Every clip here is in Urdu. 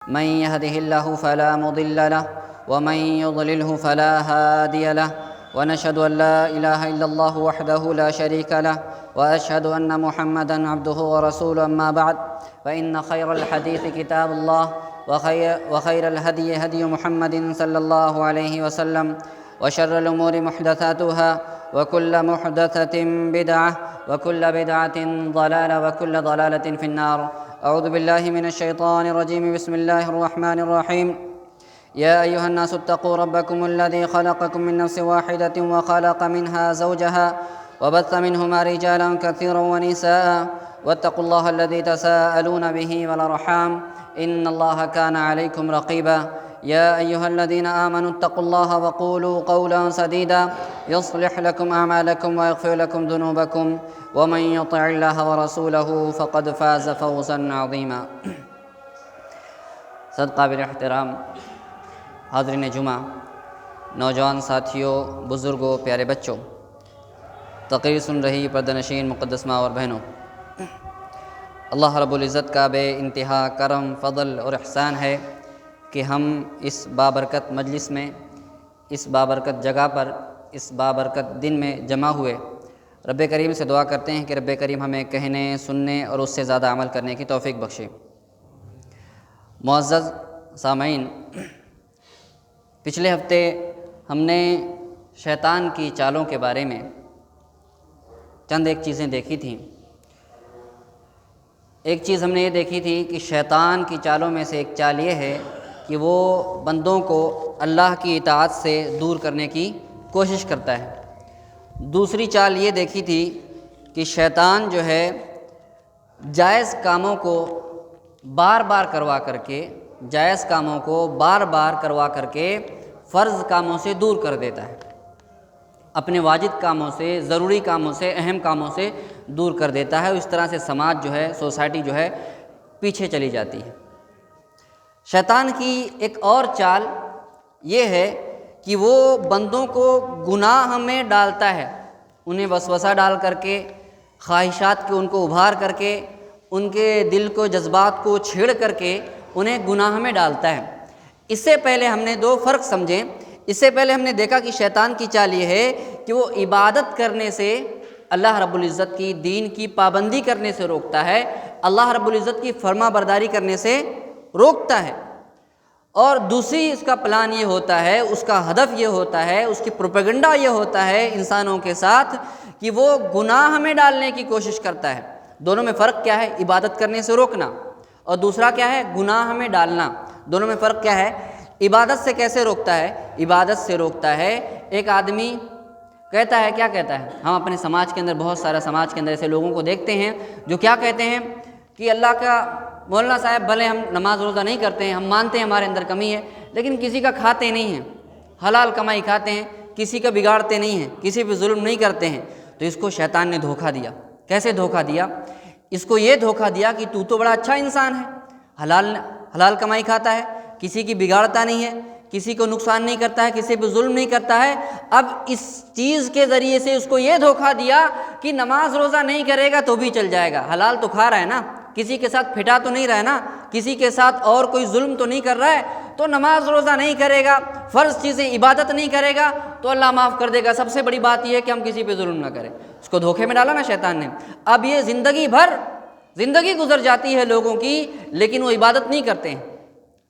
من يهده الله فلا مضل له ومن يضلله فلا هادي له ونشهد أن لا إله إلا الله وحده لا شريك له وأشهد أن محمدًا عبده ورسوله. أما بعد فإن خير الحديث كتاب الله وخير الهدي هدي محمد صلى الله عليه وسلم وشر الأمور محدثاتها وكل محدثة بدعة وكل بدعة ضلالة وكل ضلالة في النار. أعوذ بالله من الشيطان الرجيم. بسم الله الرحمن الرحيم. يا أيها الناس اتقوا ربكم الذي خلقكم من نفس واحدة وخلق منها زوجها وبث منهما رجالا كثيرا ونساء واتقوا الله الذي تساءلون به والأرحام إن الله كان عليكم رقيبا. يا أيها الذين آمنوا اتقوا الله وقولوا قولا سديدا يصلح لكم أعمالكم ويغفر لكم ذنوبكم ومن يطع الله ورسوله فقد فاز فوزا عظيما. صد قابل احترام حاضرین جمعہ، نوجوان ساتھیوں، بزرگوں، پیارے بچوں، تقریر سن رہی پردہ نشین مقدس ماں اور بہنوں، اللہ رب العزت کا بے انتہا کرم، فضل اور احسان ہے کہ ہم اس بابرکت مجلس میں، اس بابرکت جگہ پر، اس بابرکت دن میں جمع ہوئے. رب کریم سے دعا کرتے ہیں کہ رب کریم ہمیں کہنے، سننے اور اس سے زیادہ عمل کرنے کی توفیق بخشے. معزز سامعین، پچھلے ہفتے ہم نے شیطان کی چالوں کے بارے میں چند ایک چیزیں دیکھی تھیں. ایک چیز ہم نے یہ دیکھی تھی کہ شیطان کی چالوں میں سے ایک چال یہ ہے کہ وہ بندوں کو اللہ کی اطاعت سے دور کرنے کی کوشش کرتا ہے. دوسری چال یہ دیکھی تھی کہ شیطان جو ہے جائز کاموں کو بار بار کروا کر کے فرض کاموں سے دور کر دیتا ہے، اپنے واجب کاموں سے، ضروری کاموں سے، اہم کاموں سے دور کر دیتا ہے. اس طرح سے سماج جو ہے، سوسائٹی جو ہے پیچھے چلی جاتی ہے. شیطان کی ایک اور چال یہ ہے کہ وہ بندوں کو گناہ میں ڈالتا ہے، انہیں وسوسہ ڈال کر کے، خواہشات کے ان کو ابھار کر کے، ان کے دل کو، جذبات کو چھیڑ کر کے انہیں گناہ میں ڈالتا ہے. اس سے پہلے ہم نے دو فرق سمجھے. اس سے پہلے ہم نے دیکھا کہ شیطان کی چال یہ ہے کہ وہ عبادت کرنے سے، اللہ رب العزت کی دین کی پابندی کرنے سے روکتا ہے، اللہ رب العزت کی فرما برداری کرنے سے روکتا ہے. اور دوسری اس کا پلان یہ ہوتا ہے، اس کا ہدف یہ ہوتا ہے، اس کی پروپیگنڈا یہ ہوتا ہے انسانوں کے ساتھ کہ وہ گناہ میں ڈالنے کی کوشش کرتا ہے. دونوں میں فرق کیا ہے؟ عبادت کرنے سے روکنا اور دوسرا کیا ہے؟ گناہ میں ڈالنا. دونوں میں فرق کیا ہے؟ عبادت سے کیسے روکتا ہے؟ عبادت سے روکتا ہے، ایک آدمی کہتا ہے، کیا کہتا ہے؟ ہم اپنے سماج کے اندر، بہت سارا سماج کے اندر ایسے لوگوں کو دیکھتے ہیں جو کیا کہتے ہیں کہ اللہ کا مولانا صاحب، بھلے ہم نماز روزہ نہیں کرتے ہیں، ہم مانتے ہیں ہمارے اندر کمی ہے، لیکن کسی کا کھاتے نہیں ہیں، حلال کمائی کھاتے ہیں، کسی کا بگاڑتے نہیں ہیں، کسی پہ ظلم نہیں کرتے ہیں. تو اس کو شیطان نے دھوکہ دیا. کیسے دھوکہ دیا؟ اس کو یہ دھوکہ دیا کہ تو بڑا اچھا انسان ہے، حلال کمائی کھاتا ہے، کسی کی بگاڑتا نہیں ہے، کسی کو نقصان نہیں کرتا ہے، کسی پہ ظلم نہیں کرتا ہے. اب اس چیز کے ذریعے سے اس کو یہ دھوکہ دیا کہ نماز روزہ نہیں کرے گا تو بھی چل جائے گا، حلال تو کھا رہا ہے نا، کسی کے ساتھ پھٹا تو نہیں رہا ہے نا، کسی کے ساتھ اور کوئی ظلم تو نہیں کر رہا ہے، تو نماز روزہ نہیں کرے گا، فرض چیزیں عبادت نہیں کرے گا تو اللہ معاف کر دے گا. سب سے بڑی بات یہ ہے کہ ہم کسی پہ ظلم نہ کریں. اس کو دھوکے میں ڈالا نا شیطان نے. اب یہ زندگی گزر جاتی ہے لوگوں کی، لیکن وہ عبادت نہیں کرتے ہیں.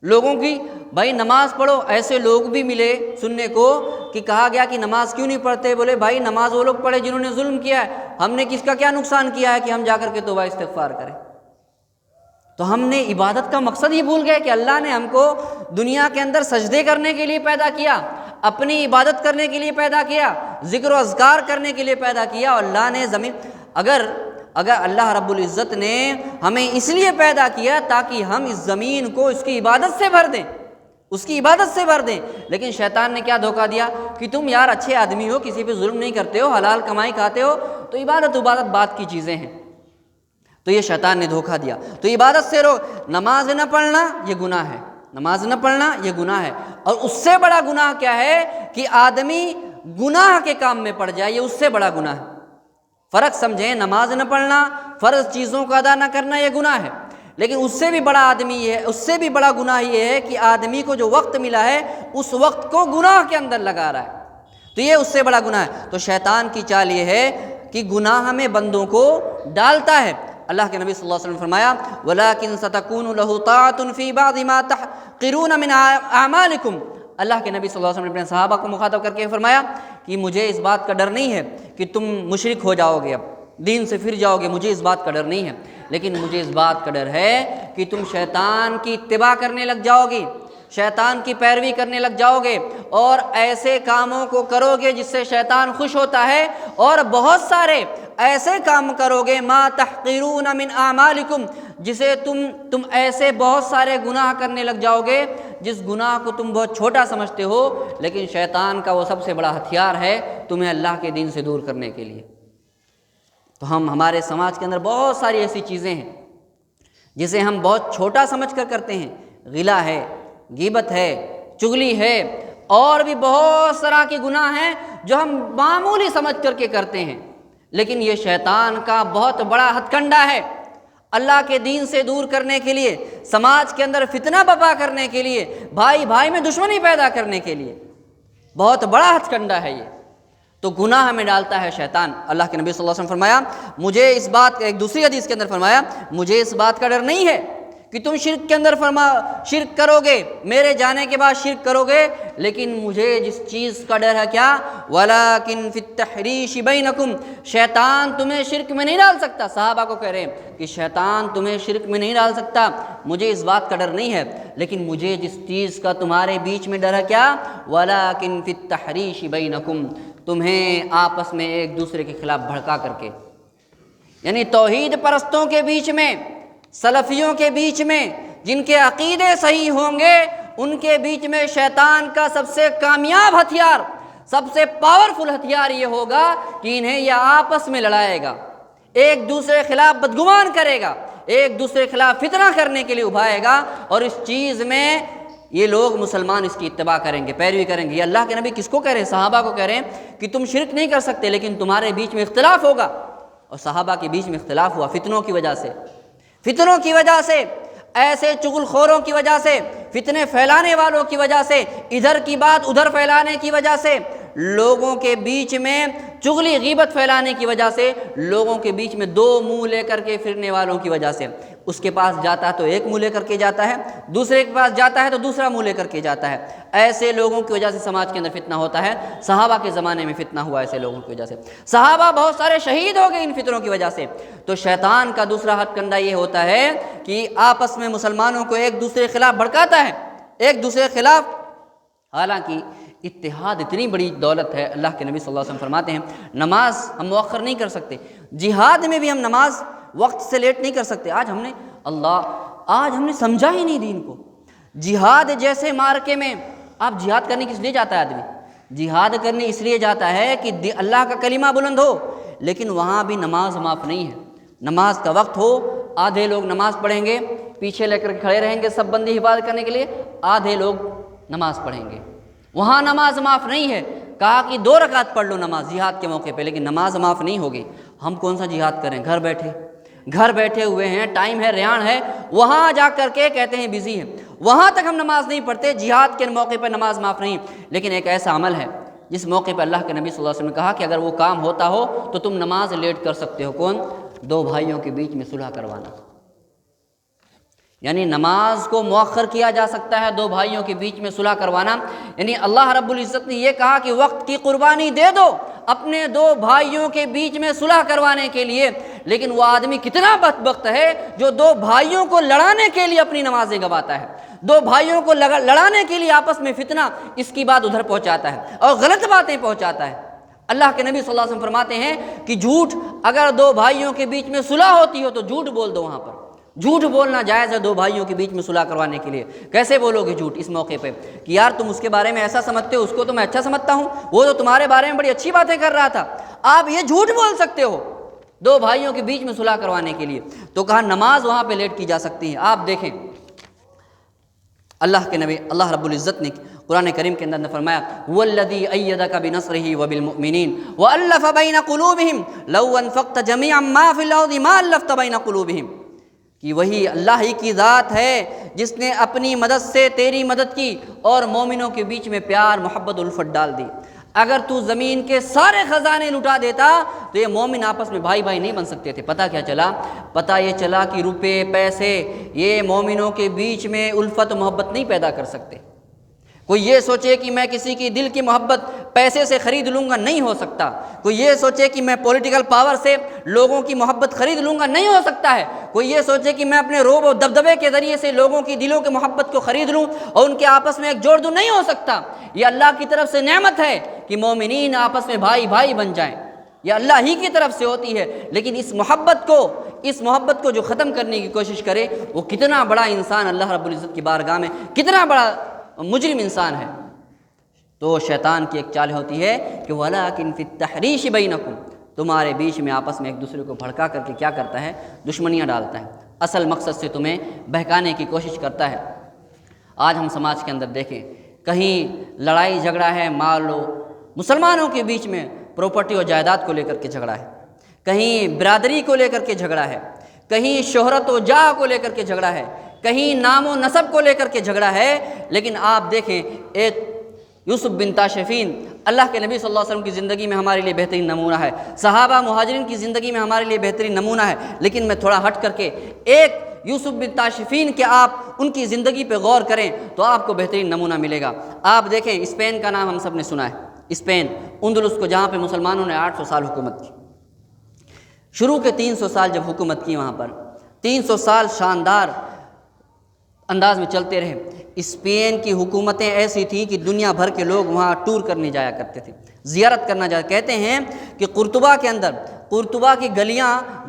لوگوں کی بھائی نماز پڑھو، ایسے لوگ بھی ملے سننے کو کہ کہا گیا کہ نماز کیوں نہیں پڑھتے؟ بولے بھائی نماز وہ لوگ پڑھے جنہوں نے ظلم کیا ہے، ہم نے کس کا کیا نقصان کیا ہے کہ ہم جا کر کے توبہ استغفار کریں. تو ہم نے عبادت کا مقصد ہی بھول گئے کہ اللہ نے ہم کو دنیا کے اندر سجدے کرنے کے لیے پیدا کیا، اپنی عبادت کرنے کے لیے پیدا کیا، ذکر و اذکار کرنے کے لیے پیدا کیا. اور اللہ نے اگر اللہ رب العزت نے ہمیں اس لیے پیدا کیا تاکہ ہم اس زمین کو اس کی عبادت سے بھر دیں، لیکن شیطان نے کیا دھوکہ دیا کہ تم یار اچھے آدمی ہو، کسی پہ ظلم نہیں کرتے ہو، حلال کمائی کھاتے ہو، تو عبادت بات کی چیزیں ہیں. تو یہ شیطان نے دھوکہ دیا. تو عبادت سے نماز نہ پڑھنا یہ گناہ ہے، نماز نہ پڑھنا یہ گناہ ہے. اور اس سے بڑا گناہ کیا ہے کہ آدمی گناہ کے کام میں پڑ جائے، یہ اس سے بڑا گناہ ہے. فرق سمجھیں، نماز نہ پڑھنا، فرض چیزوں کو ادا نہ کرنا یہ گناہ ہے، لیکن اس سے بھی بڑا آدمی یہ ہے، اس سے بھی بڑا گناہ یہ ہے کہ آدمی کو جو وقت ملا ہے اس وقت کو گناہ کے اندر لگا رہا ہے، تو یہ اس سے بڑا گناہ ہے۔ تو شیطان کی چال یہ ہے کہ گناہ میں بندوں کو ڈالتا ہے۔ اللہ کے نبی صلی اللہ علیہ وسلم نے فرمایا وَلَٰكِن سَتَكُونُ لَهُ طَاعَةٌ فِي بَعْضِ مَا تَحْقِرُونَ مِنْ أَعْمَالِكُمْ۔ اللہ کے نبی صلی اللہ علیہ وسلم نے اپنے صحابہ کو مخاطب کر کے فرمایا کہ مجھے اس بات کا ڈر نہیں ہے کہ تم مشرک ہو جاؤ گے، اب دین سے پھر جاؤ گے، مجھے اس بات کا ڈر نہیں ہے، لیکن مجھے اس بات کا ڈر ہے کہ تم شیطان کی اتباع کرنے لگ جاؤ گی، شیطان کی پیروی کرنے لگ جاؤ گے اور ایسے کاموں کو کرو گے جس سے شیطان خوش ہوتا ہے، اور بہت سارے ایسے کام کرو گے ما تحقرون من اعمالکم، جسے تم ایسے بہت سارے گناہ کرنے لگ جاؤ گے جس گناہ کو تم بہت چھوٹا سمجھتے ہو، لیکن شیطان کا وہ سب سے بڑا ہتھیار ہے تمہیں اللہ کے دین سے دور کرنے کے لیے۔ تو ہمارے سماج کے اندر بہت ساری ایسی چیزیں ہیں جسے ہم بہت چھوٹا سمجھ کر کرتے ہیں، غیبت ہے، غیبت ہے، چغلی ہے، اور بھی بہت طرح کے گناہ ہیں جو ہم معمولی سمجھ کر کے کرتے ہیں، لیکن یہ شیطان کا بہت بڑا ہتھ کنڈا ہے اللہ کے دین سے دور کرنے کے لیے، سماج کے اندر فتنہ برپا کرنے کے لیے، بھائی بھائی میں دشمنی پیدا کرنے کے لیے، بہت بڑا ہتھ کنڈا ہے یہ۔ تو گناہ میں ڈالتا ہے شیطان۔ اللہ کے نبی صلی اللہ علیہ وسلم فرمایا مجھے اس بات کا، ایک دوسری حدیث کے اندر فرمایا مجھے اس بات کا ڈر نہیں ہے کہ تم شرک کے اندر شرک کرو گے، میرے جانے کے بعد شرک کرو گے، لیکن مجھے جس چیز کا ڈر ہے کیا، وَلَٰكِن فِي التَّحْرِيشِ بَيْنَكُمْ، شیطان تمہیں شرک میں نہیں ڈال سکتا۔ صحابہ کو کہہ رہے ہیں کہ شیطان تمہیں شرک میں نہیں ڈال سکتا، مجھے اس بات کا ڈر نہیں ہے، لیکن مجھے جس چیز کا تمہارے بیچ میں ڈر ہے کیا، وَلَٰكِن فِي التَّحْرِيشِ بَيْنَكُمْ، تمہیں آپس میں ایک دوسرے کے خلاف بھڑکا کر کے، یعنی توحید پرستوں کے بیچ میں، سلفیوں کے بیچ میں، جن کے عقیدے صحیح ہوں گے ان کے بیچ میں شیطان کا سب سے کامیاب ہتھیار، سب سے پاورفل ہتھیار یہ ہوگا کہ انہیں یہ آپس میں لڑائے گا، ایک دوسرے کے خلاف بدگمان کرے گا، ایک دوسرے کے خلاف فتنہ کرنے کے لیے ابھائے گا، اور اس چیز میں یہ لوگ مسلمان اس کی اتباع کریں گے، پیروی کریں گے۔ یہ اللہ کے نبی کس کو کہہ رہے ہیں؟ صحابہ کو کہہ رہے ہیں کہ تم شرک نہیں کر سکتے، لیکن تمہارے بیچ میں اختلاف ہوگا، اور صحابہ کے بیچ میں اختلاف ہوا فتنوں کی وجہ سے، فتنوں کی وجہ سے، ایسے چغل خوروں کی وجہ سے، فتنے پھیلانے والوں کی وجہ سے، ادھر کی بات ادھر پھیلانے کی وجہ سے، لوگوں کے بیچ میں چغلی غیبت پھیلانے کی وجہ سے، لوگوں کے بیچ میں دو منہ لے کر کے پھرنے والوں کی وجہ سے، اس کے پاس جاتا ہے تو ایک منہ لے کر کے جاتا ہے، دوسرے کے پاس جاتا ہے تو دوسرا منہ لے کر کے جاتا ہے، ایسے لوگوں کی وجہ سے سماج کے اندر فتنہ ہوتا ہے۔ صحابہ کے زمانے میں فتنہ ہوا ایسے لوگوں کی وجہ سے، صحابہ بہت سارے شہید ہو گئے ان فتنوں کی وجہ سے۔ تو شیطان کا دوسرا ہتھ کنڈا یہ ہوتا ہے کہ آپس میں مسلمانوں کو ایک دوسرے کے خلاف بھڑکاتا ہے، ایک دوسرے کے خلاف۔ حالانکہ اتحاد اتنی بڑی دولت ہے، اللہ کے نبی صلی اللہ علیہ وسلم فرماتے ہیں نماز ہم مؤخر نہیں کر سکتے، جہاد میں بھی ہم نماز وقت سے لیٹ نہیں کر سکتے۔ آج ہم نے سمجھا ہی نہیں دین کو۔ جہاد جیسے مارکے میں، آپ جہاد کرنے کس لیے جاتا ہے آدمی؟ جہاد کرنے اس لیے جاتا ہے کہ اللہ کا کلمہ بلند ہو، لیکن وہاں بھی نماز معاف نہیں ہے۔ نماز کا وقت ہو، آدھے لوگ نماز پڑھیں گے، پیچھے لے کر کھڑے رہیں گے سب بندی حفاظت کرنے کے لیے، آدھے لوگ نماز پڑھیں گے، وہاں نماز معاف نہیں ہے۔ کہا کہ 2 رکعت پڑھ لو نماز جہاد کے موقع پہ، لیکن نماز معاف نہیں ہوگی۔ ہم کون سا جہاد کریں؟ گھر بیٹھے ہوئے ہیں، ٹائم ہے، ریان ہے، وہاں جا کر کے کہتے ہیں بزی ہیں، وہاں تک ہم نماز نہیں پڑھتے۔ جہاد کے موقع پر نماز معاف نہیں، لیکن ایک ایسا عمل ہے جس موقع پہ اللہ کے نبی صلی اللہ علیہ وسلم نے کہا کہ اگر وہ کام ہوتا ہو تو تم نماز لیٹ کر سکتے ہو۔ کون؟ 2 بھائیوں کے بیچ میں صلح کروانا، یعنی نماز کو مؤخر کیا جا سکتا ہے، 2 بھائیوں کے بیچ میں صلح کروانا۔ یعنی اللہ رب العزت نے یہ کہا کہ وقت کی قربانی دے دو اپنے 2 بھائیوں کے بیچ میں صلح کروانے کے لیے، لیکن وہ آدمی کتنا بدبخت ہے جو 2 بھائیوں کو لڑانے کے لیے اپنی نمازیں گواتا ہے، 2 بھائیوں کو لڑانے کے لیے آپس میں فتنہ، اس کی بات ادھر پہنچاتا ہے اور غلط باتیں پہنچاتا ہے۔ اللہ کے نبی صلی اللہ علیہ وسلم فرماتے ہیں کہ جھوٹ، اگر 2 بھائیوں کے بیچ میں صلح ہوتی ہو تو جھوٹ بول دو، وہاں پر جھوٹ بولنا جائز ہے 2 بھائیوں کے بیچ میں صلح کروانے کے لیے۔ کیسے بولو گے جھوٹ اس موقع پہ کہ یار تم اس کے بارے میں ایسا سمجھتے ہو، اس کو تو میں اچھا سمجھتا ہوں، وہ تو تمہارے بارے میں بڑی اچھی باتیں کر رہا تھا، آپ یہ جھوٹ بول سکتے ہو 2 بھائیوں کے بیچ میں صلح کروانے کے لیے؟ تو کہا نماز وہاں پہ لیٹ کی جا سکتی ہے۔ آپ دیکھیں اللہ کے نبی اللہ رب العزت نے قرآن کریم کے اندر فرمایا هو الذی ایدک بنصرہ وبالمؤمنین والف بین قلوبہم لو انفقت جمیعا ما فی الارض ما الفت بین قلوبہم، کہ وہی اللہ ہی کی ذات ہے جس نے اپنی مدد سے تیری مدد کی اور مومنوں کے بیچ میں پیار محبت الفت ڈال دی۔ اگر تو زمین کے سارے خزانے لٹا دیتا تو یہ مومن آپس میں بھائی بھائی نہیں بن سکتے تھے۔ پتہ کیا چلا؟ پتہ یہ چلا کہ روپے پیسے یہ مومنوں کے بیچ میں الفت و محبت نہیں پیدا کر سکتے۔ کوئی یہ سوچے کہ میں کسی کی دل کی محبت پیسے سے خرید لوں گا، نہیں ہو سکتا۔ کوئی یہ سوچے کہ میں پولیٹیکل پاور سے لوگوں کی محبت خرید لوں گا، نہیں ہو سکتا ہے۔ کوئی یہ سوچے کہ میں اپنے روب و دبدبے کے ذریعے سے لوگوں کی دلوں کی محبت کو خرید لوں اور ان کے آپس میں ایک جوڑ دوں، نہیں ہو سکتا۔ یہ اللہ کی طرف سے نعمت ہے کہ مومنین آپس میں بھائی بھائی بن جائیں، یہ اللہ ہی کی طرف سے ہوتی ہے۔ لیکن اس محبت کو جو ختم کرنے کی کوشش کرے وہ کتنا بڑا انسان اللہ رب العزت کی بارگاہ میں کتنا بڑا مجرم انسان ہے۔ تو شیطان کی ایک چال ہوتی ہے کہ وَلَٰكِن فِي التَّحْرِيشِ بَيْنَكُمْ، تمہارے بیچ میں آپس میں ایک دوسرے کو بھڑکا کر کے کیا کرتا ہے؟ دشمنیاں ڈالتا ہے، اصل مقصد سے تمہیں بہکانے کی کوشش کرتا ہے۔ آج ہم سماج کے اندر دیکھیں، کہیں لڑائی جھگڑا ہے مال و مسلمانوں کے بیچ میں پراپرٹی اور جائیداد کو لے کر کے جھگڑا ہے، کہیں برادری کو لے کر کے جھگڑا ہے، کہیں شہرت و جاہ کو لے کر کے جھگڑا ہے، کہیں نام و نسب کو لے کر کے جھگڑا ہے۔ لیکن آپ دیکھیں، ایک یوسف بن تاشفین اللہ کے نبی صلی اللہ علیہ وسلم کی زندگی میں ہمارے لیے بہترین نمونہ ہے، صحابہ مہاجرین کی زندگی میں ہمارے لیے بہترین نمونہ ہے۔ لیکن میں تھوڑا ہٹ کر کے ایک یوسف بن تاشفین کے آپ ان کی زندگی پہ غور کریں تو آپ کو بہترین نمونہ ملے گا۔ آپ دیکھیں، اسپین کا نام ہم سب نے سنا ہے، اسپین اندلس کو، جہاں پہ مسلمانوں نے 800 سال حکومت کی۔ شروع کے 300 سال جب حکومت کی وہاں پر 300 سال شاندار انداز میں چلتے رہے۔ اسپین کی حکومتیں ایسی تھیں کہ دنیا بھر کے لوگ وہاں ٹور کرنے جایا کرتے تھے، زیارت کرنا جایا۔ کہتے ہیں کہ قرطبہ کے اندر، قرطبہ کی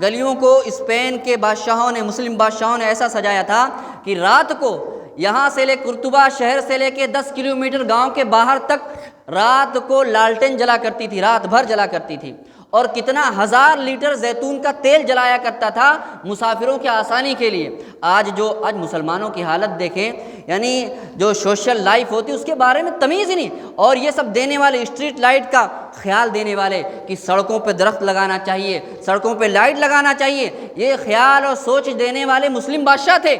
گلیوں کو اسپین کے بادشاہوں نے، مسلم بادشاہوں نے ایسا سجایا تھا کہ رات کو یہاں سے لے قرطبہ شہر سے لے کے 10 کلومیٹر گاؤں کے باہر تک رات کو لالٹین جلا کرتی تھی، رات بھر جلا کرتی تھی، اور کتنا 1000 لیٹر زیتون کا تیل جلایا کرتا تھا مسافروں کی آسانی کے لیے۔ آج مسلمانوں کی حالت دیکھیں، یعنی جو سوشل لائف ہوتی ہے اس کے بارے میں تمیز ہی نہیں، اور یہ سب دینے والے، اسٹریٹ لائٹ کا خیال دینے والے کہ سڑکوں پہ درخت لگانا چاہیے، سڑکوں پہ لائٹ لگانا چاہیے، یہ خیال اور سوچ دینے والے مسلم بادشاہ تھے۔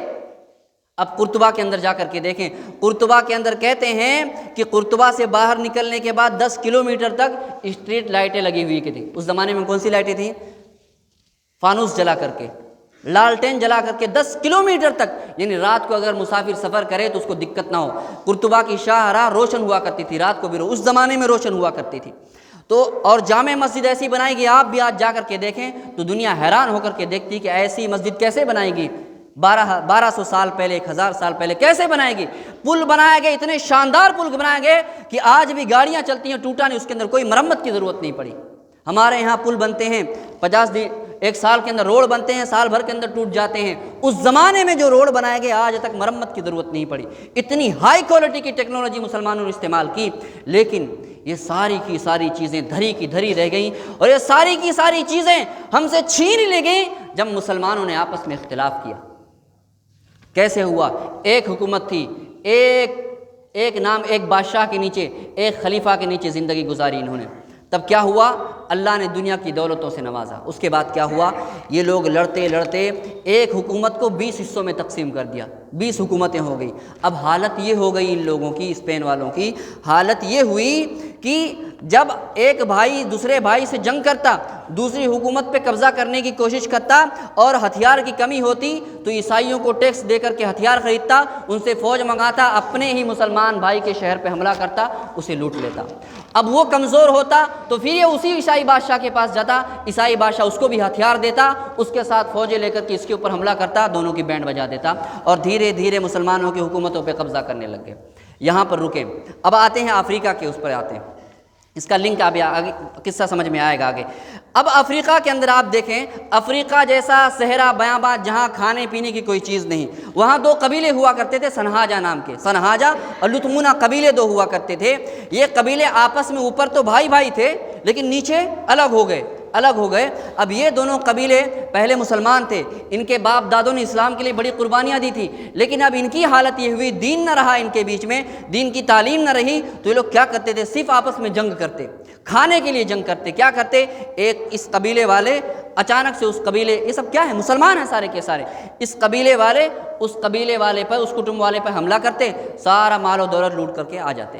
اب قرطبہ کے اندر جا کر کے دیکھیں، قرطبہ کے اندر کہتے ہیں کہ قرطبہ سے باہر نکلنے کے بعد 10 کلومیٹر تک اسٹریٹ لائٹیں لگی ہوئی تھیں۔ اس زمانے میں کون سی لائٹیں تھیں؟ فانوس جلا کر کے، لالٹین جلا کر کے 10 کلومیٹر تک، یعنی رات کو اگر مسافر سفر کرے تو اس کو دقت نہ ہو۔ قرطبہ کی شاہراہ روشن ہوا کرتی تھی، رات کو بھی اس زمانے میں روشن ہوا کرتی تھی۔ تو اور جامع مسجد ایسی بنائی گئی، آپ بھی آج جا کر کے دیکھیں تو دنیا حیران ہو کر کے دیکھتی کہ ایسی مسجد کیسے بنائی گئی؟ 1200 سال پہلے، 1000 سال پہلے کیسے بنائے گی؟ پل بنائے گئے، اتنے شاندار پل بنائے گئے کہ آج بھی گاڑیاں چلتی ہیں، ٹوٹا نہیں، اس کے اندر کوئی مرمت کی ضرورت نہیں پڑی۔ ہمارے یہاں پل بنتے ہیں 50 دن، 1 سال کے اندر روڈ بنتے ہیں، سال بھر کے اندر ٹوٹ جاتے ہیں۔ اس زمانے میں جو روڈ بنائے گئے آج تک مرمت کی ضرورت نہیں پڑی۔ اتنی ہائی کوالٹی کی ٹیکنالوجی مسلمانوں نے استعمال کی، لیکن یہ ساری کی ساری چیزیں دھری کی دھری رہ گئیں، اور یہ ساری کی ساری چیزیں ہم سے چھین لی گئیں جب مسلمانوں نے آپس میں اختلاف کیا۔ کیسے ہوا؟ ایک حکومت تھی، ایک نام، ایک بادشاہ کے نیچے، ایک خلیفہ کے نیچے زندگی گزاری انہوں نے۔ تب کیا ہوا؟ اللہ نے دنیا کی دولتوں سے نوازا۔ اس کے بعد کیا ہوا؟ یہ لوگ لڑتے لڑتے ایک حکومت کو 20 حصوں میں تقسیم کر دیا، 20 حکومتیں ہو گئی۔ اب حالت یہ ہو گئی ان لوگوں کی، اسپین والوں کی حالت یہ ہوئی کہ جب ایک بھائی دوسرے بھائی سے جنگ کرتا، دوسری حکومت پہ قبضہ کرنے کی کوشش کرتا، اور ہتھیار کی کمی ہوتی تو عیسائیوں کو ٹیکس دے کر کے ہتھیار خریدتا، ان سے فوج منگاتا، اپنے ہی مسلمان بھائی کے شہر پہ حملہ کرتا، اسے لوٹ لیتا۔ اب وہ کمزور ہوتا تو پھر یہ اسی عیسائی بادشاہ کے پاس جاتا، عیسائی بادشاہ اس کو بھی ہتھیار دیتا، اس کے ساتھ فوجیں لے کر کے اس کے اوپر حملہ کرتا، دونوں کی بینڈ بجا دیتا، اور دھیرے دھیرے مسلمانوں کی حکومتوں پہ قبضہ کرنے لگ گئے۔ یہاں پر رکیں، اب آتے ہیں افریقہ کے، اس پر آتے ہیں، اس کا لنک اب آگے قصہ سمجھ میں آئے گا آگے۔ اب افریقہ کے اندر آپ دیکھیں، افریقہ جیسا صحرا بیاباں جہاں کھانے پینے کی کوئی چیز نہیں، وہاں 2 قبیلے ہوا کرتے تھے سنہاجہ نام کے، سنہاجہ اور لطمونہ قبیلے 2 ہوا کرتے تھے۔ یہ قبیلے آپس میں اوپر تو بھائی بھائی تھے لیکن نیچے الگ ہو گئے، الگ ہو گئے۔ اب یہ دونوں قبیلے پہلے مسلمان تھے، ان کے باپ دادوں نے اسلام کے لیے بڑی قربانیاں دی تھیں، لیکن اب ان کی حالت یہ ہوئی دین نہ رہا ان کے بیچ میں، دین کی تعلیم نہ رہی، تو یہ لوگ کیا کرتے تھے؟ صرف آپس میں جنگ کرتے، کھانے کے لیے جنگ کرتے۔ کیا کرتے؟ ایک اس قبیلے والے اچانک سے اس قبیلے، یہ سب کیا ہے؟ مسلمان ہیں سارے کے سارے، اس قبیلے والے اس قبیلے والے پر، اس کٹمب والے پر حملہ کرتے، سارا مال و دولت لوٹ کر کے آ جاتے،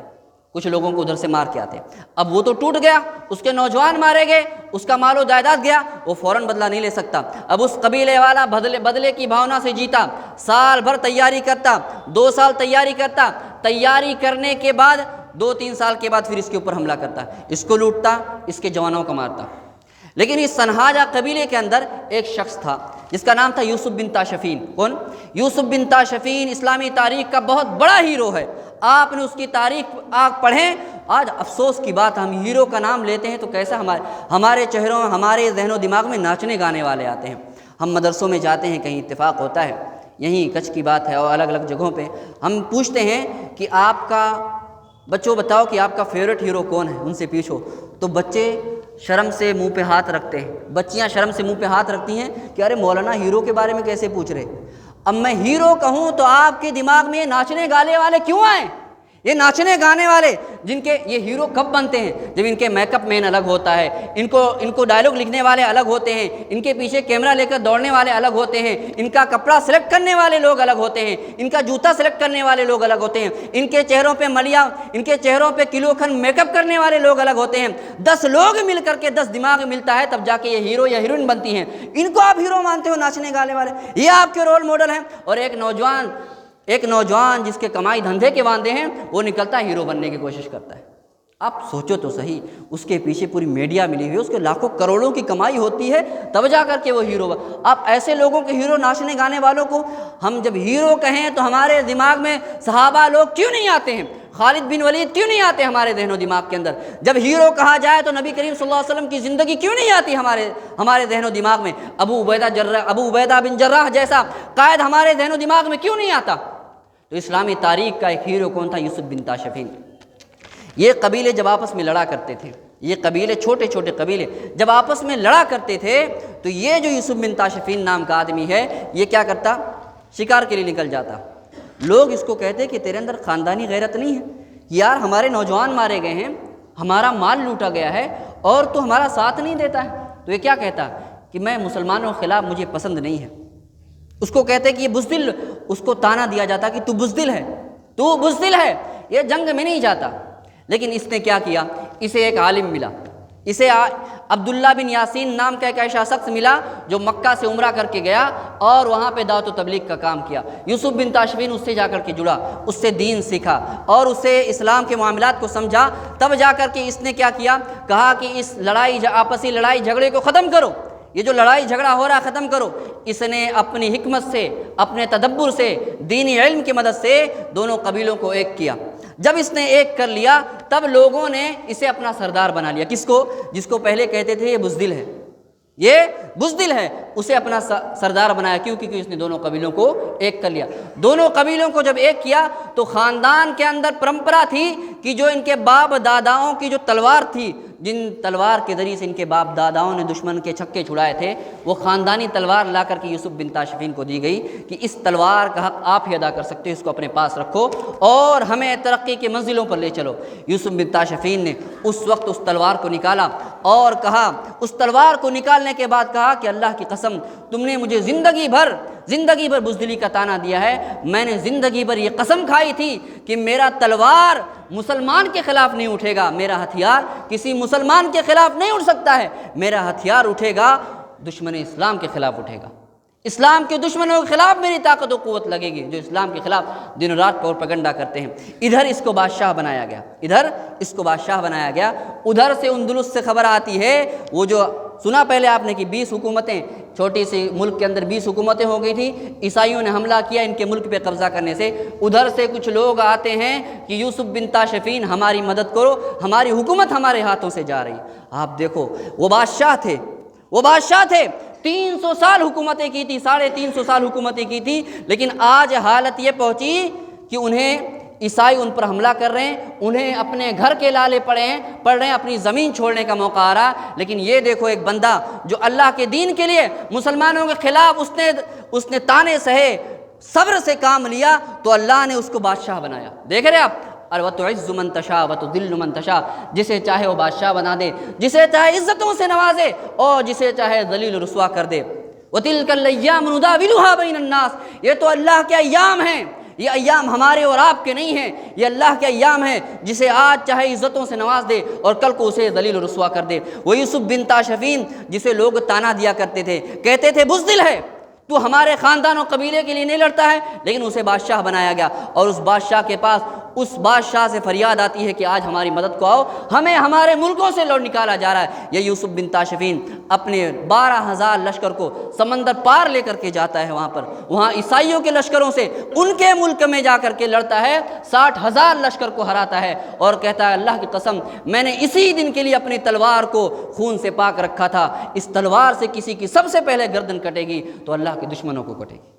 کچھ لوگوں کو ادھر سے مار کے آتے۔ اب وہ تو ٹوٹ گیا، اس کے نوجوان مارے گئے، اس کا مال و جائیداد گیا، وہ فوراً بدلہ نہیں لے سکتا۔ اب اس قبیلے والا بدلے کی بھاونا سے جیتا، سال بھر تیاری کرتا، 2 سال تیاری کرتا، تیاری کرنے کے بعد 2-3 سال کے بعد پھر اس کے اوپر حملہ کرتا، اس کو لوٹتا، اس کے جوانوں کو مارتا۔ لیکن اس سنہاجہ قبیلے کے اندر ایک شخص تھا جس کا نام تھا یوسف بن تاشفین۔ کون؟ یوسف بن تاشفین اسلامی تاریخ کا بہت بڑا ہیرو ہے۔ آپ نے اس کی تاریخ آپ پڑھیں، آج افسوس کی بات ہم ہیرو کا نام لیتے ہیں تو کیسا ہمارے چہروں میں، ہمارے ذہن و دماغ میں ناچنے گانے والے آتے ہیں۔ ہم مدرسوں میں جاتے ہیں، کہیں اتفاق ہوتا ہے، یہیں کچھ کی بات ہے اور الگ الگ جگہوں پہ ہم پوچھتے ہیں کہ آپ کا بچوں بتاؤ کہ آپ کا فیوریٹ ہیرو کون ہے، ان سے پوچھو تو بچے شرم سے منہ پہ ہاتھ رکھتے ہیں، بچیاں شرم سے منہ پہ ہاتھ رکھتی ہیں کہ ارے مولانا ہیرو کے بارے میں کیسے پوچھ رہے۔ اب میں ہیرو کہوں تو آپ کے دماغ میں ناچنے گانے والے کیوں آئیں؟ یہ ناچنے گانے والے جن کے یہ ہیرو کب بنتے ہیں؟ جب ان کے میک اپ مین الگ ہوتا ہے، ان کو ڈائلاگ لکھنے والے الگ ہوتے ہیں، ان کے پیچھے کیمرہ لے کر دوڑنے والے الگ ہوتے ہیں، ان کا کپڑا سلیکٹ کرنے والے لوگ الگ ہوتے ہیں، ان کا جوتا سلیکٹ کرنے والے لوگ الگ ہوتے ہیں، ان کے چہروں پہ ملیا، ان کے چہروں پہ کلو کھن میک اپ کرنے والے لوگ الگ ہوتے ہیں۔ 10 لوگ مل کر کے 10 دماغ ملتا ہے تب جا کے یہ ہیرو یا ہیروئن بنتی ہیں۔ ان کو آپ ہیرو مانتے ہو، ناچنے گانے والے، یہ آپ کے رول ماڈل ہیں۔ اور ایک نوجوان جس کے کمائی دھندے کے واندے ہیں، وہ نکلتا ہے ہیرو بننے کی کوشش کرتا ہے۔ آپ سوچو تو صحیح، اس کے پیچھے پوری میڈیا ملی ہوئی ہے، اس کے لاکھوں کروڑوں کی کمائی ہوتی ہے تب جا کر کے وہ ہیرو آپ ایسے لوگوں کے ہیرو، ناچنے گانے والوں کو ہم جب ہیرو کہیں تو ہمارے دماغ میں صحابہ لوگ کیوں نہیں آتے ہیں؟ خالد بن ولید کیوں نہیں آتے ہمارے ذہن و دماغ کے اندر؟ جب ہیرو کہا جائے تو نبی کریم صلی اللہ علیہ وسلم کی زندگی کیوں نہیں آتی ہمارے ذہن و دماغ میں؟ ابو عبیدہ بن جراح جیسا قائد ہمارے ذہن و دماغ میں کیوں نہیں آتا؟ تو اسلامی تاریخ کا ایک ہیرو کون تھا؟ یوسف بن تاشفین۔ یہ قبیلے جب آپس میں لڑا کرتے تھے، یہ قبیلے چھوٹے چھوٹے قبیلے جب آپس میں لڑا کرتے تھے تو یہ جو یوسف بن تاشفین نام کا آدمی ہے، یہ کیا کرتا؟ شکار کے لیے نکل جاتا۔ لوگ اس کو کہتے کہ تیرے اندر خاندانی غیرت نہیں ہے، یار ہمارے نوجوان مارے گئے ہیں، ہمارا مال لوٹا گیا ہے اور تو ہمارا ساتھ نہیں دیتا ہے۔ تو یہ کیا کہتا کہ میں مسلمانوں کے خلاف، مجھے پسند نہیں ہے۔ اس کو کہتے کہ یہ بزدل، اس کو تانا دیا جاتا کہ تو بزدل ہے، تو بزدل ہے، یہ جنگ میں نہیں جاتا۔ لیکن اس نے کیا کیا؟ اسے ایک عالم ملا، اسے عبداللہ بن یاسین نام کا ایک ایسا شخص ملا جو مکہ سے عمرہ کر کے گیا اور وہاں پہ دعوت و تبلیغ کا کام کیا۔ یوسف بن تاشفین اس سے جا کر کے جڑا، اس سے دین سیکھا اور اسے اسلام کے معاملات کو سمجھا۔ تب جا کر کے اس نے کیا کیا؟ کہا کہ اس آپسی لڑائی جھگڑے کو ختم کرو، یہ جو لڑائی جھگڑا ہو رہا ختم کرو۔ اس نے اپنی حکمت سے، اپنے تدبر سے، دینی علم کی مدد سے دونوں قبیلوں کو ایک کیا۔ جب اس نے ایک کر لیا تب لوگوں نے اسے اپنا سردار بنا لیا۔ کس کو؟ جس کو پہلے کہتے تھے یہ بزدل ہے، یہ بزدل ہے، اسے اپنا سردار بنایا۔ کیوں؟ کیونکہ اس نے دونوں قبیلوں کو ایک کر لیا۔ دونوں قبیلوں کو جب ایک کیا تو خاندان کے اندر پرمپرا تھی کہ جو ان کے باپ داداؤں کی جو تلوار تھی، جن تلوار کے ذریعے سے ان کے باپ داداؤں نے دشمن کے چھکے چھڑائے تھے، وہ خاندانی تلوار لا کر کے یوسف بن تاشفین کو دی گئی کہ اس تلوار کا حق آپ ہی ادا کر سکتے ہو، اس کو اپنے پاس رکھو اور ہمیں ترقی کے منزلوں پر لے چلو۔ یوسف بن تاشفین نے اس وقت اس تلوار کو نکالا اور کہا، اس تلوار کو نکالنے کے بعد کہا کہ اللہ کی قسم، تم نے مجھے زندگی بھر بزدلی کا تانا دیا ہے، میں نے زندگی بھر یہ قسم کھائی تھی کہ میرا تلوار مسلمان کے خلاف نہیں اٹھے گا، میرا ہتھیار کسی مسلمان کے خلاف نہیں اٹھ سکتا ہے، میرا ہتھیار اٹھے گا دشمن اسلام کے خلاف اٹھے گا، اسلام کے دشمنوں کے خلاف میری طاقت و قوت لگے گی جو اسلام کے خلاف دن رات پروپیگنڈا کرتے ہیں۔ ادھر اس کو بادشاہ بنایا گیا، ادھر سے اندلس سے خبر آتی ہے، وہ جو سنا پہلے آپ نے کہ 20 حکومتیں، چھوٹی سی ملک کے اندر 20 حکومتیں ہو گئی تھی، عیسائیوں نے حملہ کیا ان کے ملک پہ قبضہ کرنے سے۔ ادھر سے کچھ لوگ آتے ہیں کہ یوسف بن تاشفین ہماری مدد کرو، ہماری حکومت ہمارے ہاتھوں سے جا رہی۔ آپ دیکھو وہ بادشاہ تھے 300 سال حکومتیں کی تھی، 350 سال حکومتیں کی تھی، لیکن آج حالت یہ پہنچی کہ انہیں عیسائی ان پر حملہ کر رہے ہیں، انہیں اپنے گھر کے لالے پڑ رہے ہیں، اپنی زمین چھوڑنے کا موقع آ رہا ہے۔ لیکن یہ دیکھو ایک بندہ جو اللہ کے دین کے لیے مسلمانوں کے خلاف اس نے تانے سہے، صبر سے کام لیا، تو اللہ نے اس کو بادشاہ بنایا۔ دیکھ رہے آپ، وَتُعِزُّ مَن تَشَاءُ وَتُذِلُّ مَن تَشَاءُ، جسے چاہے وہ بادشاہ بنا دے، جسے چاہے عزتوں سے نوازے اور جسے چاہے ذلیل و رسوا کر دے۔ وَتِلْكَ الْأَيَّامُ نُدَاوِلُهَا بَيْنَ النَّاسِ، یہ تو اللہ کے ایام ہیں، یہ ایام ہمارے اور آپ کے نہیں ہیں، یہ اللہ کے ایام ہیں، جسے آج چاہے عزتوں سے نواز دے اور کل کو اسے ذلیل و رسوا کر دے۔ وہ یوسف بن تاشفین، جسے لوگ تانا دیا کرتے تھے، کہتے تھے بزدل ہے، تو ہمارے خاندان و قبیلے کے لیے نہیں لڑتا ہے، لیکن اسے بادشاہ بنایا گیا، اور اس بادشاہ کے پاس اس بادشاہ سے فریاد آتی ہے کہ آج ہماری مدد کو آؤ، ہمیں ہمارے ملکوں سے لوٹ نکالا جا رہا ہے۔ یہ یوسف بن تاشفین اپنے 12,000 لشکر کو سمندر پار لے کر کے جاتا ہے، وہاں عیسائیوں کے لشکروں سے ان کے ملک میں جا کر کے لڑتا ہے، 60,000 لشکر کو ہراتا ہے، اور کہتا ہے اللہ کی قسم میں نے اسی دن کے لیے اپنی تلوار کو خون سے پاک رکھا تھا، اس تلوار سے کسی کی سب سے پہلے گردن کٹے گی تو اللہ کے دشمنوں کو کٹے گی۔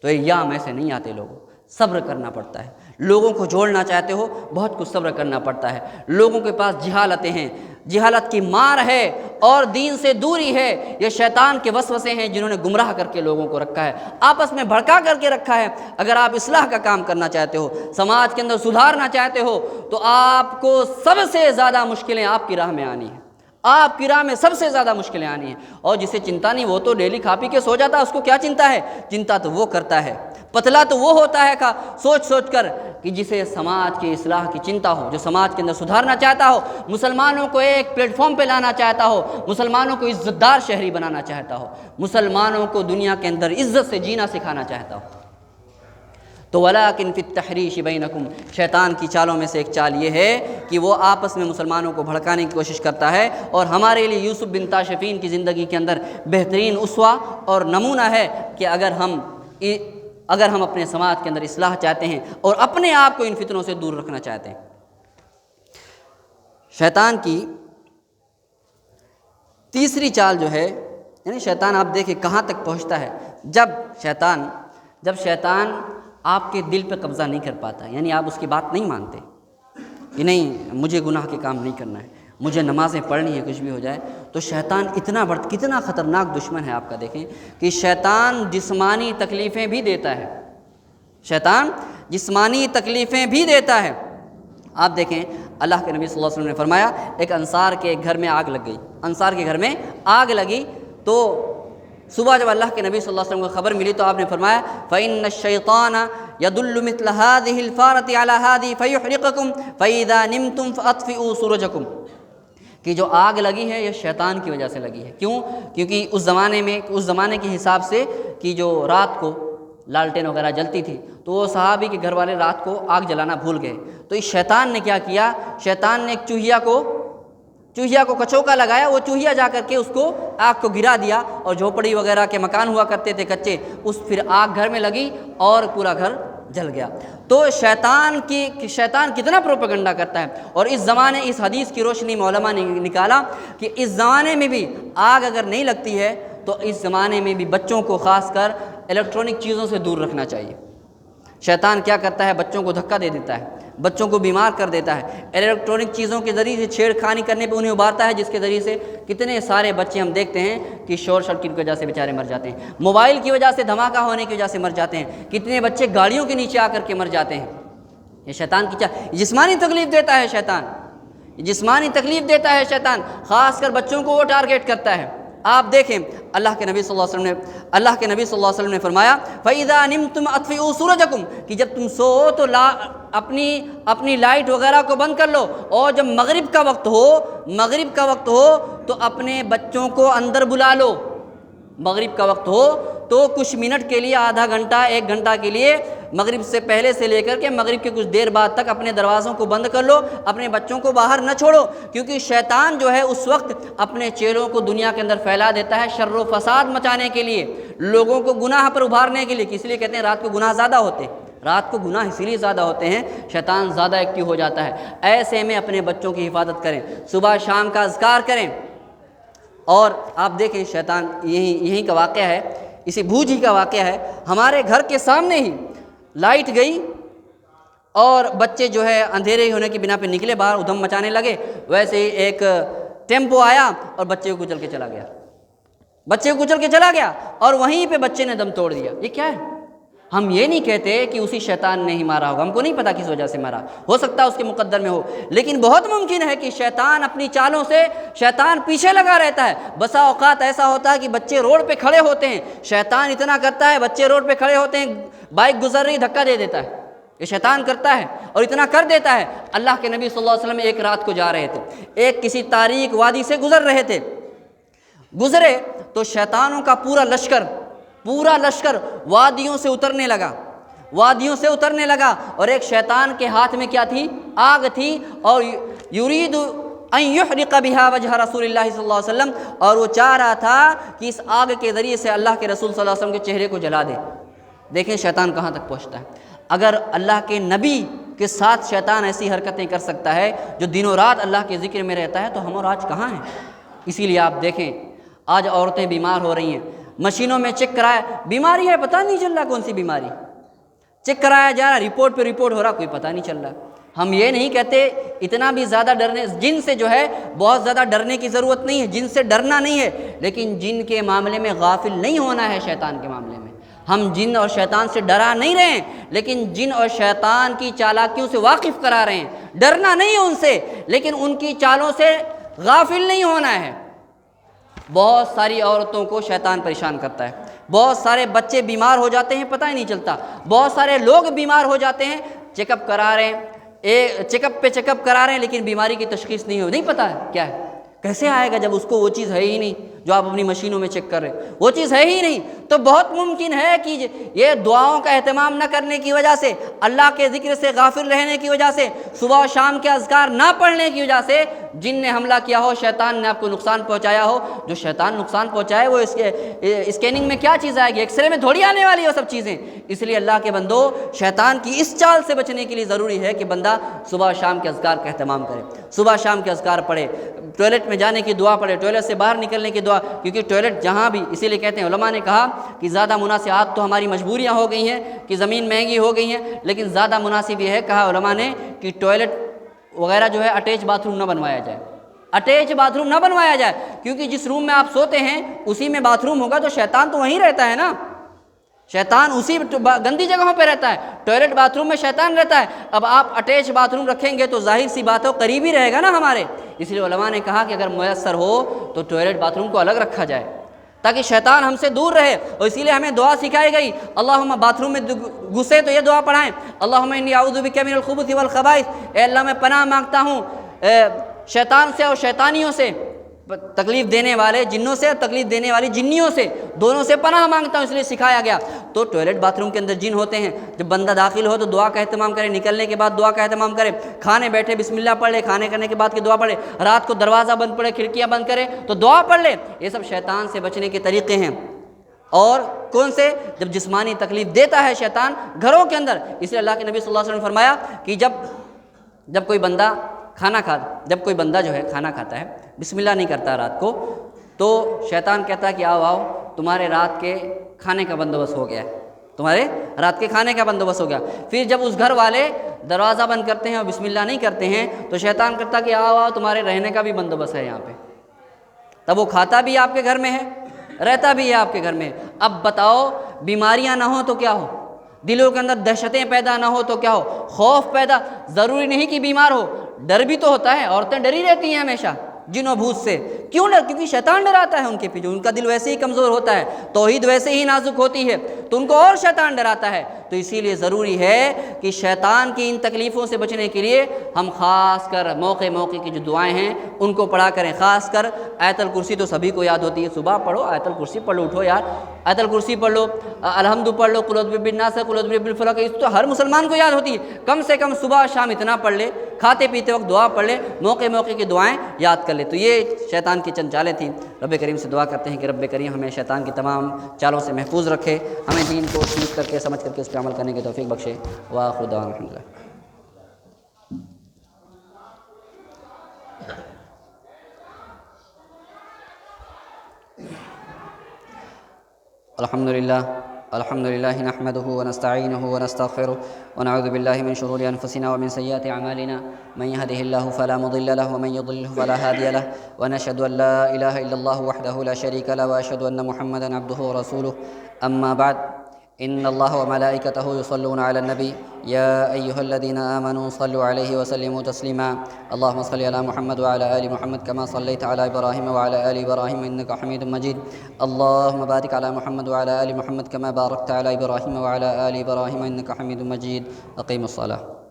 تو ایام ایسے نہیں آتے، لوگوں صبر کرنا پڑتا ہے، لوگوں کو جوڑنا چاہتے ہو بہت کچھ صبر کرنا پڑتا ہے۔ لوگوں کے پاس جہالتیں ہیں، جہالت کی مار ہے اور دین سے دوری ہے، یہ شیطان کے وسوسے ہیں جنہوں نے گمراہ کر کے لوگوں کو رکھا ہے، آپس میں بھڑکا کر کے رکھا ہے۔ اگر آپ اصلاح کا کام کرنا چاہتے ہو، سماج کے اندر سدھارنا چاہتے ہو، تو آپ کو سب سے زیادہ مشکلیں آپ کی راہ میں آنی ہیں، آپ کی راہ میں سب سے زیادہ مشکلیں آنی ہیں۔ اور جسے چنتا نہیں وہ تو ڈیلی کھا پی کے سو جاتا ہے، اس کو کیا چنتا ہے؟ چنتا تو وہ کرتا ہے، پتلا تو وہ ہوتا ہے سوچ کر کہ جسے سماج کی اصلاح کی چنتا ہو، جو سماج کے اندر سدھارنا چاہتا ہو، مسلمانوں کو ایک پلیٹ فارم پہ لانا چاہتا ہو، مسلمانوں کو عزت دار شہری بنانا چاہتا ہو، مسلمانوں کو دنیا کے اندر عزت سے جینا سکھانا چاہتا ہو، تو وَلَٰكِن فِي التَّحْرِيشِ بَيْنَكُمْ، شیطان کی چالوں میں سے ایک چال یہ ہے کہ وہ آپس میں مسلمانوں کو بھڑکانے کی کوشش کرتا ہے۔ اور ہمارے لیے یوسف بن تاشفین کی زندگی کے اندر بہترین اسوہ اور نمونہ ہے کہ اگر ہم اپنے سماج کے اندر اصلاح چاہتے ہیں اور اپنے آپ کو ان فتنوں سے دور رکھنا چاہتے ہیں۔ شیطان کی تیسری چال جو ہے، یعنی شیطان آپ دیکھیں کہاں تک پہنچتا ہے، جب شیطان آپ کے دل پہ قبضہ نہیں کر پاتا، یعنی آپ اس کی بات نہیں مانتے کہ نہیں مجھے گناہ کے کام نہیں کرنا ہے، مجھے نمازیں پڑھنی ہے کچھ بھی ہو جائے، تو شیطان کتنا خطرناک دشمن ہے آپ کا۔ دیکھیں کہ شیطان جسمانی تکلیفیں بھی دیتا ہے، شیطان جسمانی تکلیفیں بھی دیتا ہے۔ آپ دیکھیں اللہ کے نبی صلی اللہ علیہ وسلم نے فرمایا، ایک انصار کے گھر میں آگ لگ گئی، انصار کے گھر میں آگ لگی، تو صبح جب اللہ کے نبی صلی اللہ علیہ وسلم کو خبر ملی تو آپ نے فرمایا فَإِنَّ الشَّيْطَانَ يَدُلُّ مِثْلَ هَذِهِ الْفَارَةِ عَلَى هَذِهِ فَيُحْرِقَكُمْ فَإِذَا نِمْتُمْ فَأَطْفِئُوا سُرُجَكُمْ، کہ جو آگ لگی ہے یہ شیطان کی وجہ سے لگی ہے۔ کیوں؟ کیونکہ اس زمانے کے حساب سے کہ جو رات کو لالٹین وغیرہ جلتی تھی، تو وہ صحابی کے گھر والے رات کو آگ جلانا بھول گئے، تو اس شیطان نے کیا کیا، شیطان نے ایک چوہیا کو کچوکا لگایا، وہ چوہیا جا کر کے اس کو آگ کو گرا دیا، اور جھوپڑی وغیرہ کے مکان ہوا کرتے تھے کچے، پھر آگ گھر میں لگی اور پورا گھر جل گیا۔ تو شیطان کتنا پروپیگنڈا کرتا ہے، اور اس حدیث کی روشنی میں علماء نے نکالا کہ اس زمانے میں بھی آگ اگر نہیں لگتی ہے تو اس زمانے میں بھی بچوں کو خاص کر الیکٹرانک چیزوں سے دور رکھنا چاہیے۔ شیطان کیا کرتا ہے، بچوں کو دھکا دے دیتا ہے، بچوں کو بیمار کر دیتا ہے، الیکٹرانک چیزوں کے ذریعے سے چھیڑ خانی کرنے پہ انہیں ابھارتا ہے، جس کے ذریعے سے کتنے سارے بچے ہم دیکھتے ہیں کہ شور شرکٹ کی وجہ سے بیچارے مر جاتے ہیں، موبائل کی وجہ سے دھماکہ ہونے کی وجہ سے مر جاتے ہیں، کتنے بچے گاڑیوں کے نیچے آ کر کے مر جاتے ہیں۔ یہ شیطان کی جسمانی تکلیف دیتا ہے، جسمانی تکلیف دیتا ہے شیطان، خاص کر بچوں کو وہ ٹارگیٹ کرتا ہے۔ آپ دیکھیں اللہ کے نبی صلی اللہ علیہ وسلم نے فرمایا فَإِذَا نِمْتُمْ أَطْفِئُوا سُرُجَكُمْ، کہ جب تم سو تو اپنی لائٹ وغیرہ کو بند کر لو، اور جب مغرب کا وقت ہو تو اپنے بچوں کو اندر بلا لو، مغرب کا وقت ہو تو کچھ منٹ کے لیے، آدھا گھنٹہ 1 گھنٹہ کے لیے، مغرب سے پہلے سے لے کر کے مغرب کے کچھ دیر بعد تک اپنے دروازوں کو بند کر لو، اپنے بچوں کو باہر نہ چھوڑو، کیونکہ شیطان جو ہے اس وقت اپنے چیلوں کو دنیا کے اندر پھیلا دیتا ہے شر و فساد مچانے کے لیے، لوگوں کو گناہ پر ابھارنے کے لیے۔ اس لیے کہتے ہیں رات کو گناہ زیادہ ہوتے ہیں، رات کو گناہ اسی لیے زیادہ ہوتے ہیں، شیطان زیادہ ایکٹیو ہو جاتا ہے۔ ایسے میں اپنے بچوں کی حفاظت کریں، صبح شام کا اذکار کریں۔ اور آپ دیکھیں شیطان یہی کا واقعہ ہے، اسی بھوج ہی کا واقعہ ہے، ہمارے گھر کے سامنے ہی لائٹ گئی اور بچے جو ہے اندھیرے ہونے کی بنا پہ نکلے باہر ادھم مچانے لگے، ویسے ہی ایک ٹیمپو آیا اور بچے کو کچل کے چلا گیا، بچے کو کچل کے چلا گیا اور وہیں پہ بچے نے دم توڑ دیا۔ یہ کیا ہے؟ ہم یہ نہیں کہتے کہ اسی شیطان نے ہی مارا ہوگا، ہم کو نہیں پتا کس وجہ سے مارا، ہو سکتا ہے اس کے مقدر میں ہو، لیکن بہت ممکن ہے کہ شیطان اپنی چالوں سے شیطان پیچھے لگا رہتا ہے۔ بسا اوقات ایسا ہوتا ہے کہ بچے روڈ پہ کھڑے ہوتے ہیں، شیطان اتنا کرتا ہے، بچے روڈ پہ کھڑے ہوتے ہیں، بائک گزر رہی دھکا دے دیتا ہے، یہ شیطان کرتا ہے اور اتنا کر دیتا ہے۔ اللہ کے نبی صلی اللہ علیہ وسلم ایک رات کو جا رہے تھے، ایک کسی تاریک وادی سے گزر رہے تھے، گزرے تو شیطانوں کا پورا لشکر وادیوں سے اترنے لگا اور ایک شیطان کے ہاتھ میں کیا تھی؟ آگ تھی، اور یرید ان یحرق بها وجہ رسول اللہ صلی اللہ علیہ وسلم، اور وہ چاہ رہا تھا کہ اس آگ کے ذریعے سے اللہ کے رسول صلی اللہ علیہ وسلم کے چہرے کو جلا دے۔ دیکھیں شیطان کہاں تک پہنچتا ہے۔ اگر اللہ کے نبی کے ساتھ شیطان ایسی حرکتیں کر سکتا ہے جو دنوں رات اللہ کے ذکر میں رہتا ہے، تو ہم اور آج کہاں ہیں؟ اسی لیے آپ دیکھیں آج عورتیں بیمار ہو رہی ہیں، مشینوں میں چیک کرایا، بیماری ہے پتہ نہیں چل رہا کون سی بیماری، چیک کرایا جا رہا، رپورٹ پہ رپورٹ ہو رہا، کوئی پتہ نہیں چل رہا۔ ہم یہ نہیں کہتے اتنا بھی زیادہ ڈرنے، جن سے جو ہے بہت زیادہ ڈرنے کی ضرورت نہیں ہے، جن سے ڈرنا نہیں ہے، لیکن جن کے معاملے میں غافل نہیں ہونا ہے۔ شیطان کے معاملے میں ہم جن اور شیطان سے ڈرا نہیں رہے ہیں، لیکن جن اور شیطان کی چالاکیوں سے واقف کرا رہے ہیں۔ ڈرنا نہیں ہے ان سے، لیکن ان کی چالوں سے غافل نہیں ہونا ہے۔ بہت ساری عورتوں کو شیطان پریشان کرتا ہے، بہت سارے بچے بیمار ہو جاتے ہیں پتہ ہی نہیں چلتا، بہت سارے لوگ بیمار ہو جاتے ہیں، چیک اپ کرا رہے ہیں، چیک اپ کرا رہے ہیں، لیکن بیماری کی تشخیص نہیں پتہ ہے کیا ہے۔ کیسے آئے گا جب اس کو وہ چیز ہے ہی نہیں جو آپ اپنی مشینوں میں چیک کر رہے ہیں، وہ چیز ہے ہی نہیں۔ تو بہت ممکن ہے کہ یہ دعاؤں کا اہتمام نہ کرنے کی وجہ سے، اللہ کے ذکر سے غافل رہنے کی وجہ سے، صبح و شام کے اذکار نہ پڑھنے کی وجہ سے جن نے حملہ کیا ہو، شیطان نے آپ کو نقصان پہنچایا ہو۔ جو شیطان نقصان پہنچائے وہ اسکیننگ میں کیا چیز آئے گی؟ ایکس رے میں تھوڑی آنے والی ہے وہ سب چیزیں۔ اس لیے اللہ کے بندو، شیطان کی اس چال سے بچنے کے لیے ضروری ہے کہ بندہ صبح شام کے اذکار کا اہتمام کرے، صبح شام کے اذکار پڑھے، ٹوائلٹ میں جانے کی دعا پڑھے، ٹوائلٹ سے باہر نکلنے کی دعا، کیونکہ ٹوائلٹ جہاں بھی، اسی لیے کہتے ہیں علماء نے کہا کہ زیادہ مناسبات تو ہماری مجبوریاں ہو گئی ہیں کہ زمین مہنگی ہو گئی ہیں، لیکن زیادہ مناسب یہ ہے، کہا علماء نے، کہ ٹوائلٹ وغیرہ جو ہے اٹیچ باتھ روم نہ بنوایا جائے، اٹیچ باتھ روم نہ بنوایا جائے، کیونکہ جس روم میں آپ سوتے ہیں اسی میں باتھ روم ہوگا تو شیطان تو وہیں رہتا ہے نا، شیطان اسی گندی جگہوں پہ رہتا ہے، ٹوائلٹ باتھ روم میں شیطان رہتا ہے۔ اب آپ اٹیچ باتھ روم رکھیں گے تو ظاہر سی بات ہو قریب ہی رہے گا نا ہمارے، اس لیے علماء نے کہا کہ اگر میسر ہو تو ٹوائلٹ باتھ روم کو الگ رکھا جائے تاکہ شیطان ہم سے دور رہے۔ اور اسی لیے ہمیں دعا سکھائی گئی، اللہم باتھ روم میں گھسے تو یہ دعا پڑھائیں، اللہم انی اعوذ بک من الخبث والخبائث، اے اللہ میں پناہ مانگتا ہوں شیطان سے اور شیطانیوں سے، تکلیف دینے والے جنوں سے اور تکلیف دینے والی جنیوں سے، دونوں سے پناہ مانگتا ہوں، اس لیے سکھایا گیا۔ تو ٹوائلٹ باتھ روم کے اندر جن ہوتے ہیں، جب بندہ داخل ہو تو دعا کا اہتمام کرے، نکلنے کے بعد دعا کا اہتمام کرے، کھانے بیٹھے بسم اللہ پڑھ لے، کھانے کرنے کے بعد کی دعا پڑھے، رات کو دروازہ بند پڑے، کھڑکیاں بند کرے تو دعا پڑھ لے۔ یہ سب شیطان سے بچنے کے طریقے ہیں۔ اور کون سے؟ جب جسمانی تکلیف دیتا ہے شیطان گھروں کے اندر، اس لیے اللہ کے نبی صلی اللہ علیہ وسلم نے فرمایا کہ جب کوئی بندہ جو ہے کھانا کھاتا ہے، بسم اللہ نہیں کرتا رات کو، تو شیطان کہتا ہے کہ آؤ تمہارے رات کے کھانے کا بندوبست ہو گیا ہے، تمہارے رات کے کھانے کا بندوبست ہو گیا۔ پھر جب اس گھر والے دروازہ بند کرتے ہیں اور بسم اللہ نہیں کرتے ہیں تو شیطان کرتا کہ آؤ تمہارے رہنے کا بھی بندوبست ہے یہاں پہ۔ تب وہ کھاتا بھی آپ کے گھر میں ہے، رہتا بھی ہے آپ کے گھر میں۔ اب بتاؤ بیماریاں نہ ہوں تو کیا ہو، دلوں کے اندر دہشتیں پیدا نہ ہو تو کیا ہو، خوف پیدا، ضروری نہیں کہ بیمار ہو، ڈر بھی تو ہوتا ہے، عورتیں ڈری رہتی ہیں ہمیشہ جن و بھوت سے، کیوں ڈر؟ کیونکہ شیطان ڈراتا ہے ان کے پیچھے، ان کا دل ویسے ہی کمزور ہوتا ہے، توحید ویسے ہی نازک ہوتی ہے تو ان کو اور شیطان ڈراتا ہے۔ تو اسی لیے ضروری ہے کہ شیطان کی ان تکلیفوں سے بچنے کے لیے ہم خاص کر موقع کی جو دعائیں ہیں ان کو پڑھا کریں، خاص کر آیت الکرسی تو سبھی کو یاد ہوتی ہے، صبح پڑھو آیت الکرسی پڑھ لو، اٹھو یار آیت الکرسی پڑھ لو، الحمد پڑھ لو، قل اعوذ برب الناس، قل اعوذ برب الفلق، اس تو ہر مسلمان کو یاد ہوتی ہے، کم سے کم صبح شام اتنا پڑھ لے، کھاتے پیتے وقت دعا پڑھ لے، موقع کی دعائیں یاد کر لے۔ تو یہ شیطان کی چند چالیں تھیں۔ رب کریم سے دعا کرتے ہیں کہ رب کریم ہمیں شیطان کی تمام چالوں سے محفوظ رکھے، ہمیں دین کو سیکھ کر کے سمجھ کر کے اس پہ عمل کرنے کی توفیق بخشے۔ وآخر دعوانا الحمد للہ۔ الحمد للہ الحمد لله نحمده ونستعينه ونستغفره ونعوذ بالله من شرور أنفسنا ومن سيئات أعمالنا من يهده الله فلا مضل له ومن يضلله فلا هادي له ونشهد أن لا إله إلا الله وحده لا شريك له وأشهد أن محمدا عبده ورسوله أما بعد إن الله وملائكته يصلون على النبي يا أيها الذين آمنوا صلوا عليه وسلموا تسليما اللهم صل على محمد وعلى آل محمد كما صليت على إبراهيم وعلى آل إبراهيم إنك حميد مجيد اللهم بارك على محمد وعلى آل محمد كما باركت على إبراهيم وعلى آل إبراهيم إنك حميد مجيد أقيموا الصلاة.